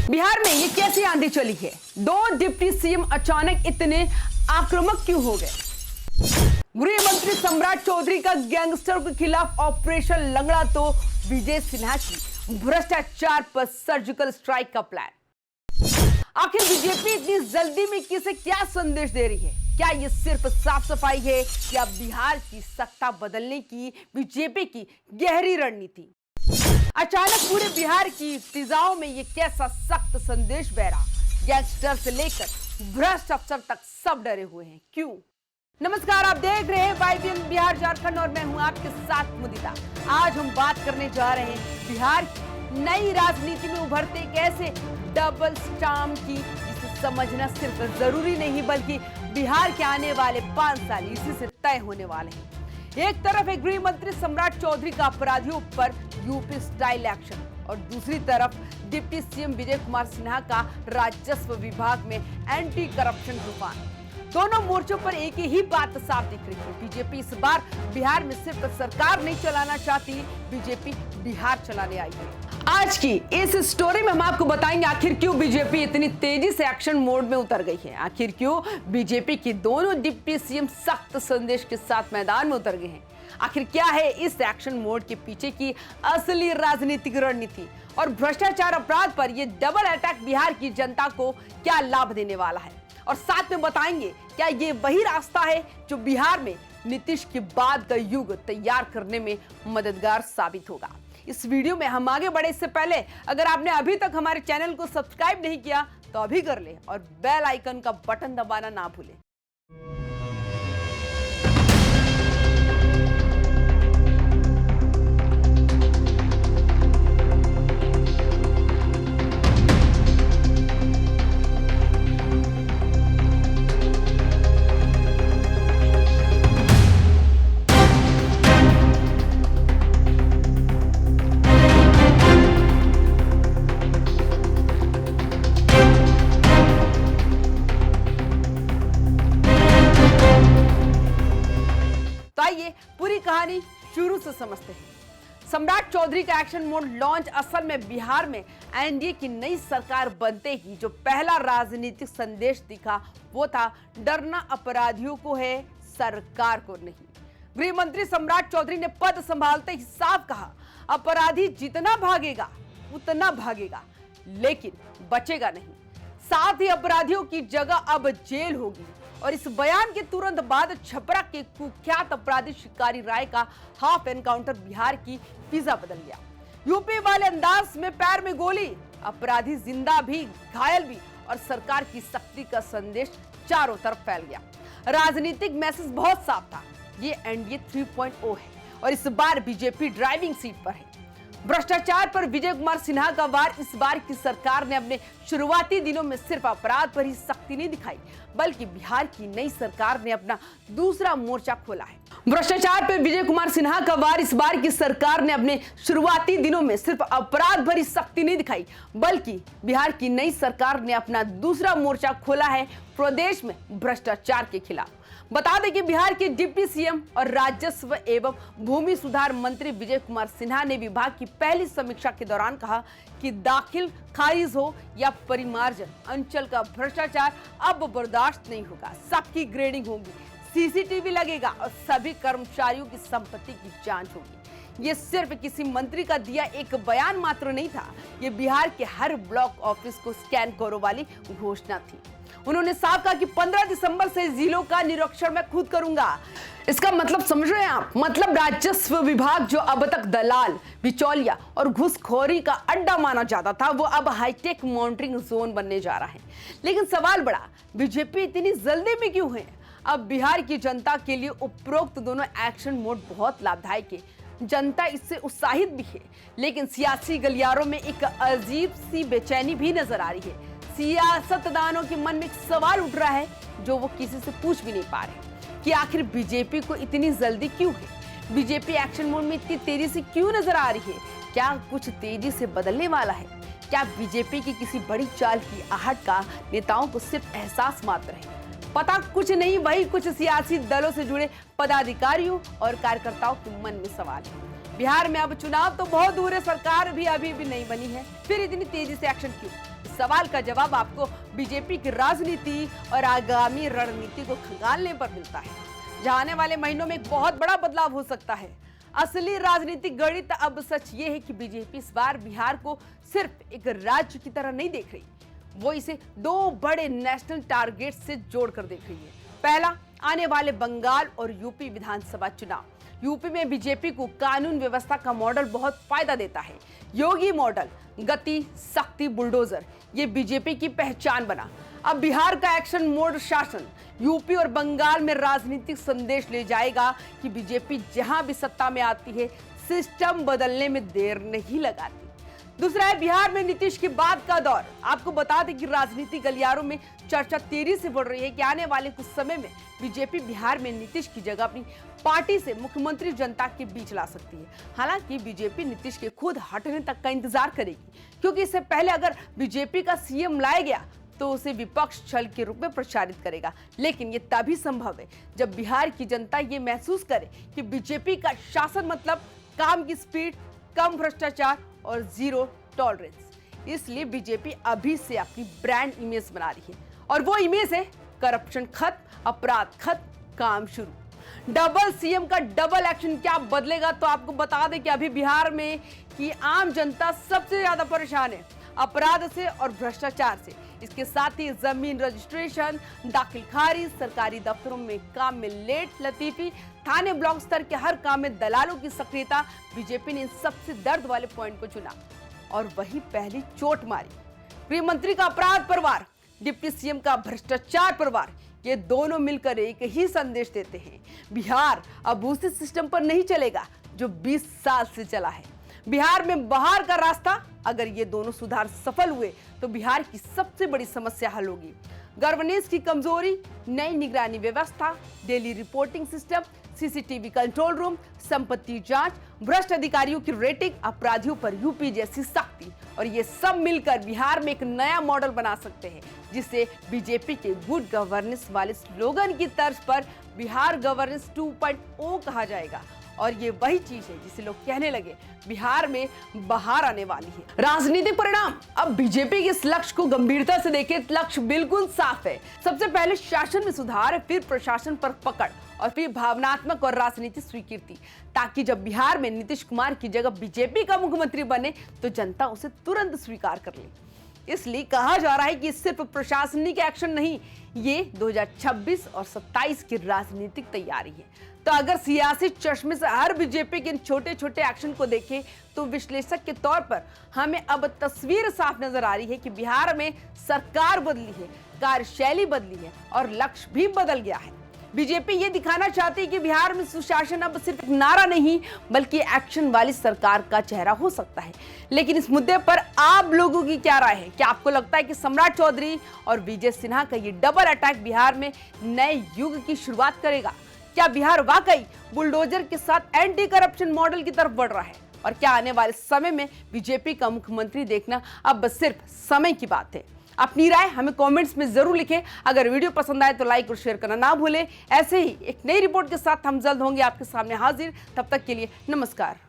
बिहार में ये कैसी आंधी चली है? दो डिप्टी सीएम अचानक इतने आक्रामक क्यों हो गए? गृह मंत्री सम्राट चौधरी का गैंगस्टर के खिलाफ ऑपरेशन लंगड़ा तो विजय सिन्हा की भ्रष्टाचार पर सर्जिकल स्ट्राइक का प्लान। आखिर बीजेपी इतनी जल्दी में किसे क्या संदेश दे रही है? क्या ये सिर्फ साफ सफाई है या बिहार की सत्ता बदलने की बीजेपी की गहरी रणनीति? अचानक पूरे बिहार की फिजाओं में ये कैसा सख्त संदेश बह रहा? गैंगस्टर से लेकर भ्रष्ट अफसर तक सब डरे हुए हैं, क्यों? नमस्कार, आप देख रहे हैं YBN बिहार झारखंड और मैं हूं आपके साथ मुदिता। आज हम बात करने जा रहे हैं बिहार की नई राजनीति में उभरते एक ऐसे डबल स्टाम्प की जिसे समझना सिर्फ जरूरी नहीं बल्कि बिहार के आने वाले 5 साल इसी से तय होने वाले हैं। एक तरफ है गृह मंत्री सम्राट चौधरी का अपराधियों पर यूपी स्टाइल एक्शन और दूसरी तरफ डिप्टी सीएम विजय कुमार सिन्हा का राजस्व विभाग में एंटी करप्शन तूफान। दोनों मोर्चों पर एक ही बात साफ दिख रही है, बीजेपी इस बार बिहार में सिर्फ सरकार नहीं चलाना चाहती, बीजेपी बिहार चलाने आई है। आज की इस स्टोरी में हम आपको बताएंगे आखिर क्यों बीजेपी इतनी तेजी से एक्शन मोड में उतर गई है, आखिर क्यों बीजेपी की दोनों डिप्टी सीएम सख्त संदेश के साथ मैदान में उतर गए हैं, आखिर क्या है इस एक्शन मोड के पीछे की असली राजनीतिक रणनीति और भ्रष्टाचार अपराध पर यह डबल अटैक बिहार की जनता को क्या लाभ देने वाला है, और साथ में बताएंगे क्या ये वही रास्ता है जो बिहार में नीतीश के बाद का युग तैयार करने में मददगार साबित होगा। इस वीडियो में हम आगे बढ़े इससे पहले अगर आपने अभी तक हमारे चैनल को सब्सक्राइब नहीं किया तो अभी कर ले और बेल आइकन का बटन दबाना ना भूलें। पूरी कहानी शुरू से समझते हैं। सम्राट चौधरी का एक्शन मोड लॉन्च असल में बिहार में एनडीए की नई सरकार बनते ही जो पहला राजनीतिक संदेश दिखा वो था डरना अपराधियों को है, सरकार को नहीं। गृह मंत्री सम्राट चौधरी ने पद संभालते ही साफ कहा अपराधी जितना भागेगा उतना भागेगा लेकिन बचेगा नहीं, साथ ही अपराधियों की जगह अब जेल होगी। और इस बयान के तुरंत बाद छपरा के कुख्यात अपराधी शिकारी राय का हाफ एनकाउंटर बिहार की फिजा बदल गया। यूपी वाले अंदाज में पैर में गोली, अपराधी जिंदा भी घायल भी और सरकार की सख्ती का संदेश चारों तरफ फैल गया। राजनीतिक मैसेज बहुत साफ था, ये एनडीए 3.0 है और इस बार बीजेपी ड्राइविंग सीट पर है। भ्रष्टाचार पर विजय कुमार सिन्हा का वार। इस बार की सरकार ने अपने शुरुआती दिनों में सिर्फ अपराध पर ही सख्ती नहीं दिखाई बल्कि बिहार की नई सरकार ने अपना दूसरा मोर्चा खोला है। भ्रष्टाचार पर विजय कुमार सिन्हा का वार। इस बार की सरकार ने अपने शुरुआती दिनों में सिर्फ अपराध भरी सख्ती नहीं दिखाई बल्कि बिहार की नई सरकार ने अपना दूसरा मोर्चा खोला है प्रदेश में भ्रष्टाचार के खिलाफ। बता दें कि बिहार के डिप्टी सीएम और राजस्व एवं भूमि सुधार मंत्री विजय कुमार सिन्हा ने विभाग की पहली समीक्षा के दौरान कहा कि दाखिल खारिज हो या परिमार्जन अंचल का भ्रष्टाचार अब बर्दाश्त नहीं होगा, सबकी ग्रेडिंग होगी, सीसीटीवी लगेगा और सभी कर्मचारियों की संपत्ति की जांच होगी। ये सिर्फ किसी मंत्री का दिया एक बयान मात्र नहीं था, ये बिहार के हर ब्लॉक ऑफिस को स्कैन करो वाली घोषणा थी। उन्होंने साफ कहा कि 15 दिसंबर से जिलों का निरीक्षण मैं खुद करूंगा। इसका मतलब समझ रहे हैं आप? मतलब राजस्व विभाग जो अब तक दलाल, बिचौलिया और घुसखोरी का अड्डा माना जाता था वो अब हाईटेक मॉनिटरिंग जोन बनने जा रहा है। लेकिन सवाल बड़ा, बीजेपी इतनी जल्दी में क्यों है? अब बिहार की जनता के लिए उपरोक्त दोनों एक्शन मोड बहुत लाभदायक है, जनता इससे उत्साहित भी है, लेकिन सियासी गलियारों में एक अजीब सी बेचैनी भी नजर आ रही है। सियासतदानों के मन में एक सवाल उठ रहा है जो वो किसी से पूछ भी नहीं पा रहे कि आखिर बीजेपी को इतनी जल्दी क्यों है, बीजेपी एक्शन मोड में इतनी तेजी से क्यों नजर आ रही है, क्या कुछ तेजी से बदलने वाला है, क्या बीजेपी की किसी बड़ी चाल की आहट का नेताओं को सिर्फ एहसास मात्र है? पता कुछ नहीं, वही कुछ सियासी दलों से जुड़े पदाधिकारियों और कार्यकर्ताओं के मन में सवाल है। बिहार में अब चुनाव तो बहुत दूर है, सरकार भी अभी भी नहीं बनी है, फिर इतनी तेजी से एक्शन क्यों? इस सवाल का जवाब आपको बीजेपी की राजनीति और आगामी रणनीति को खंगालने पर मिलता है, जहां आने वाले महीनों में एक बहुत बड़ा बदलाव हो सकता है। असली राजनीतिक गणित अब सच ये है कि बीजेपी इस बार बिहार को सिर्फ एक राज्य की तरह नहीं देख रही, वो इसे दो बड़े नेशनल टारगेट से जोड़कर देख रही है। पहला, आने वाले बंगाल और यूपी विधानसभा चुनाव। यूपी में बीजेपी को कानून व्यवस्था का मॉडल बहुत फायदा देता है। योगी मॉडल, गति, शक्ति, बुलडोजर, ये बीजेपी की पहचान बना। अब बिहार का एक्शन मोड शासन यूपी और बंगाल में राजनीतिक संदेश ले जाएगा कि बीजेपी जहां भी सत्ता में आती है, सिस्टम बदलने में देर नहीं लगाती। दूसरा है बिहार में नीतीश के बाद का दौर। आपको बता दें कि राजनीतिक गलियारों में चर्चा तेजी से बढ़ रही है कि आने वाले कुछ समय में बीजेपी बिहार में नीतीश की जगह अपनी पार्टी से मुख्यमंत्री जनता के बीच ला सकती है। हालांकि बीजेपी नीतीश के खुद हटने तक का इंतजार करेगी, क्योंकि इससे पहले अगर बीजेपी का सीएम लाया गया तो उसे विपक्ष छल के रूप में प्रचारित करेगा। लेकिन ये तभी संभव है जब बिहार की जनता ये महसूस करे कि बीजेपी का शासन मतलब काम की स्पीड, कम भ्रष्टाचार और जीरो टॉलरेंस। इसलिए बीजेपी अभी से अपनी ब्रांड इमेज बना रही है, और वो इमेज है करप्शन खत्म, अपराध खत्म, काम शुरू। डबल सीएम का डबल एक्शन क्या बदलेगा? तो आपको बता दें कि अभी बिहार में की आम जनता सबसे ज्यादा परेशान है अपराध से और भ्रष्टाचार से। इसके साथ ही जमीन रजिस्ट्रेशन, दाखिल खारिज, सरकारी दफ्तरों में काम में लेट लतीफी, थाने ब्लॉक स्तर के हर काम में दलालों की सक्रियता। बीजेपी ने इन सबसे दर्द वाले पॉइंट को चुना और वही पहली चोट मारी। गृह मंत्री का अपराध परिवार, डिप्टी सीएम का भ्रष्टाचार परिवार, ये दोनों मिलकर एक ही संदेश देते हैं, बिहार अब उसी सिस्टम पर नहीं चलेगा जो 20 साल से चला है। बिहार में बाहर का रास्ता, अगर ये दोनों सुधार सफल हुए तो बिहार की सबसे बड़ी समस्या हल होगी। गवर्नेंस की कमजोरी, नई निगरानी व्यवस्था, daily reporting system, CCTV control room, संपत्ति जांच, भ्रष्ट अधिकारियों की रेटिंग, अपराधियों पर यूपी जैसी सख्ती, और ये सब मिलकर बिहार में एक नया मॉडल बना सकते हैं, जिसे बीजेपी के गुड गवर्नेंस वाले स्लोगन की तर्ज पर बिहार गवर्नेंस 2.0 कहा जाएगा। और ये वही चीज है जिसे लोग कहने लगे बिहार में बाहर आने वाली है। राजनीतिक परिणाम, अब बीजेपी के इस लक्ष्य को गंभीरता से देखें, लक्ष्य बिल्कुल साफ है। सबसे पहले शासन में सुधार, फिर प्रशासन पर पकड़, और फिर भावनात्मक और राजनीतिक स्वीकृति, ताकि जब बिहार में नीतीश कुमार की जगह बीजेपी का मुख्यमंत्री बने तो जनता उसे तुरंत स्वीकार कर ले। इसलिए कहा जा रहा है कि सिर्फ प्रशासनिक एक्शन नहीं, ये 2026 और 27 की राजनीतिक तैयारी है। तो अगर सियासी चश्मे से हर बीजेपी के इन छोटे छोटे एक्शन को देखें तो विश्लेषक के तौर पर हमें अब तस्वीर साफ नजर आ रही है कि बिहार में सरकार बदली है, कार्यशैली बदली है और लक्ष्य भी बदल गया है। बीजेपी ये दिखाना चाहती है कि बिहार में सुशासन अब सिर्फ एक नारा नहीं बल्कि एक्शन वाली सरकार का चेहरा हो सकता है। लेकिन इस मुद्दे पर आप लोगों की क्या राय है? क्या आपको लगता है कि सम्राट चौधरी और विजय सिन्हा का ये डबल अटैक बिहार में नए युग की शुरुआत करेगा? क्या बिहार वाकई बुलडोजर के साथ एंटी करप्शन मॉडल की तरफ बढ़ रहा है? और क्या आने वाले समय में बीजेपी का मुख्यमंत्री देखना अब बस सिर्फ समय की बात है? अपनी राय हमें कमेंट्स में जरूर लिखें। अगर वीडियो पसंद आए तो लाइक और शेयर करना ना भूलें। ऐसे ही एक नई रिपोर्ट के साथ हम जल्द होंगे आपके सामने हाजिर। तब तक के लिए नमस्कार।